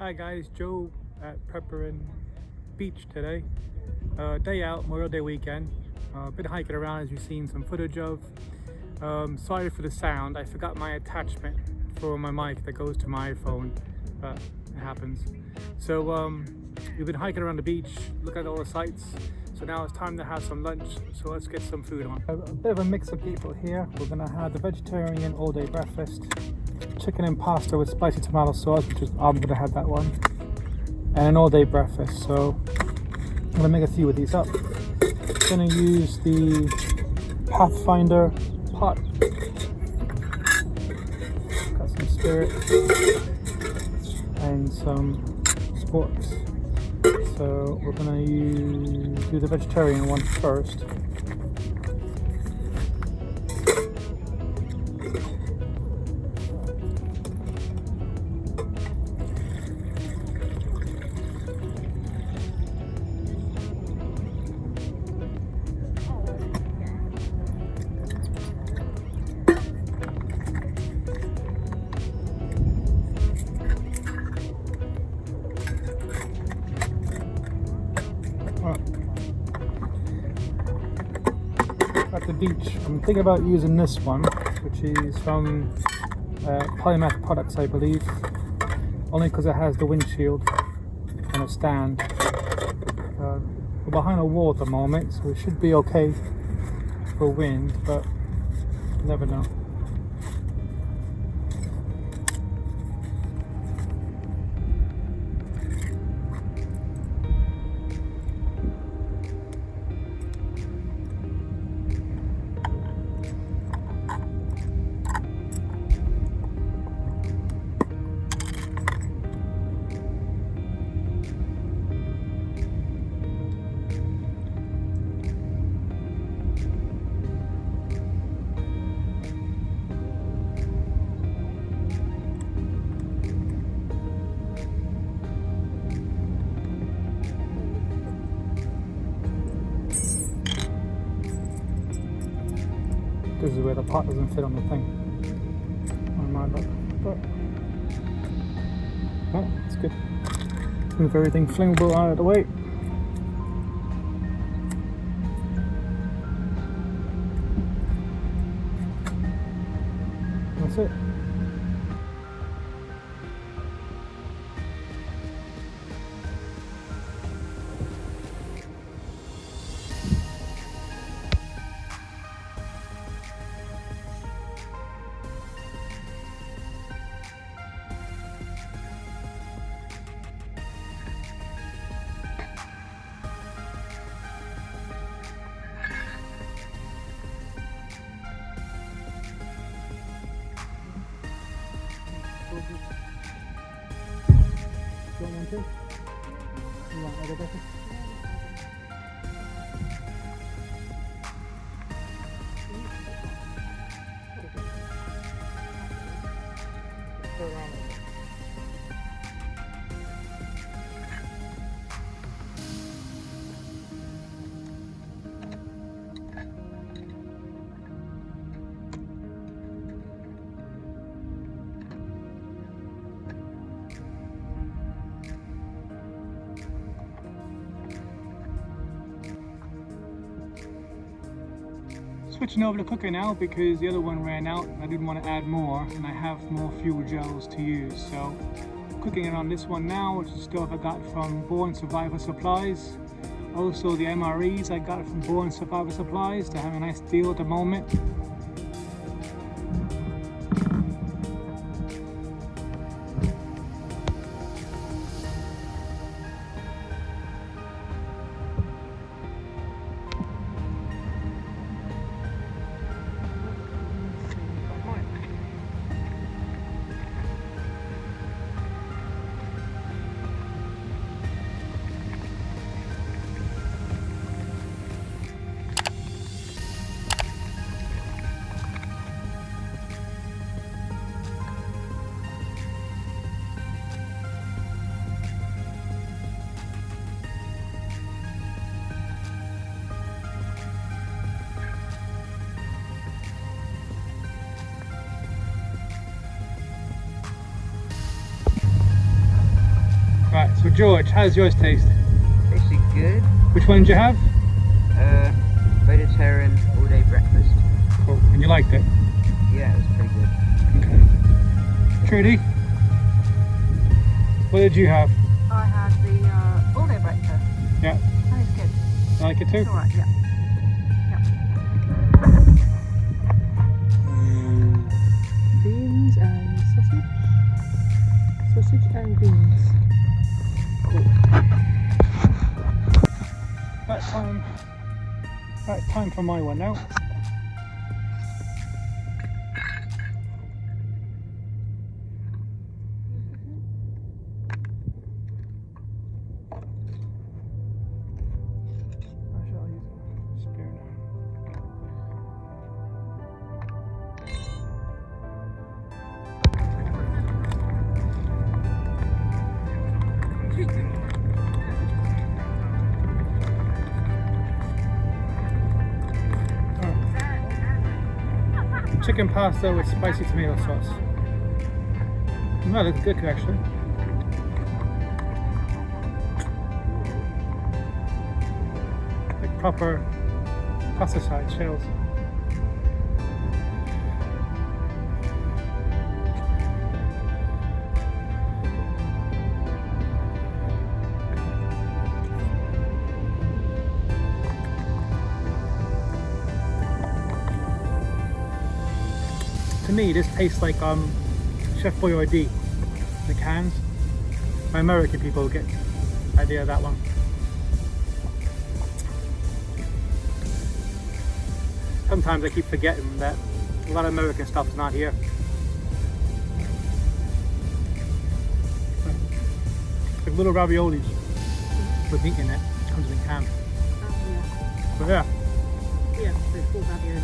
Hi guys, Joe at Pepper Beach today. Day out, Memorial Day weekend. Been hiking around as you've seen some footage of. Sorry for the sound, I forgot my attachment for my mic that goes to my iPhone, but it happens. So we've been hiking around the beach, look at all the sights. So now it's time to have some lunch, so let's get some food on. A bit of a mix of people here. We're gonna have the vegetarian all-day breakfast, chicken and pasta with spicy tomato sauce, which is, I'm gonna have that one, and an all-day breakfast. So I'm gonna make a few of these up. Gonna use the Pathfinder pot. Got some spirit and some sports. So we're gonna do the vegetarian one first. At the beach, I'm thinking about using this one, which is from Polymath Products, I believe, only because it has the windshield and a stand. We're behind a wall at the moment, so it should be okay for wind, but you never know. This is where the pot doesn't fit on the thing. On my look. But oh, that's good. Move everything flammable out of the way. That's it. You want one too? You want other breakfast? Switching over to cooker now because the other one ran out. I didn't want to add more, and I have more fuel gels to use. So cooking it on this one now, which is stuff I got from Born Survivor Supplies. Also the MREs I got from Born Survivor Supplies to have a nice deal at the moment. George, how's yours taste? Tasted good. Which one did you have? Vegetarian all-day breakfast. Cool. And you liked it? Yeah, it was pretty good. Okay. Trudy, what did you have? I had the all-day breakfast. Yeah. And it's good. You like it too? It's alright, yeah. Beans and sausage. Sausage and beans. Cool. Right, time for my one now. Chicken pasta with spicy tomato sauce. That looks good actually. Like proper pasta side shells. To me, this tastes like Chef Boyardee, the cans. My American people get the idea of that one. Sometimes I keep forgetting that a lot of American stuff is not here. Like little raviolis with meat in it. Comes in a can. Oh yeah. But yeah. Yeah, they're full ravioli.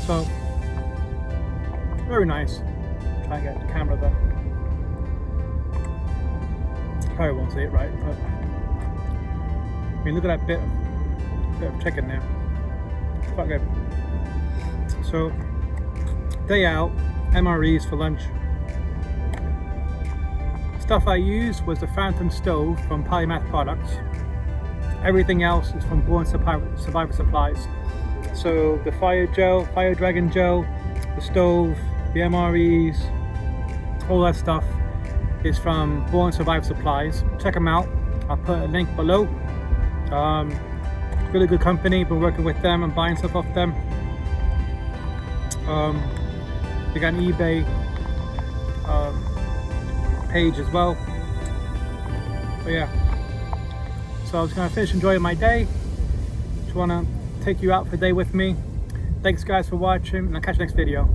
So, very nice. Try and get the camera there. Probably won't see it right, but I mean, look at that bit of chicken there. Quite good. So, day out, MREs for lunch. Stuff I used was the Phantom stove from Polymath Products. Everything else is from Born Survivor Supplies. So the fire dragon gel, the stove, the MREs, all that stuff is from Born Survive Supplies. Check them out. I'll put a link below. Really good company. Been working with them and buying stuff off them. They got an eBay page as well. But yeah. So I was gonna finish enjoying my day. Just wanna take you out for the day with me. Thanks guys for watching, and I'll catch you next video.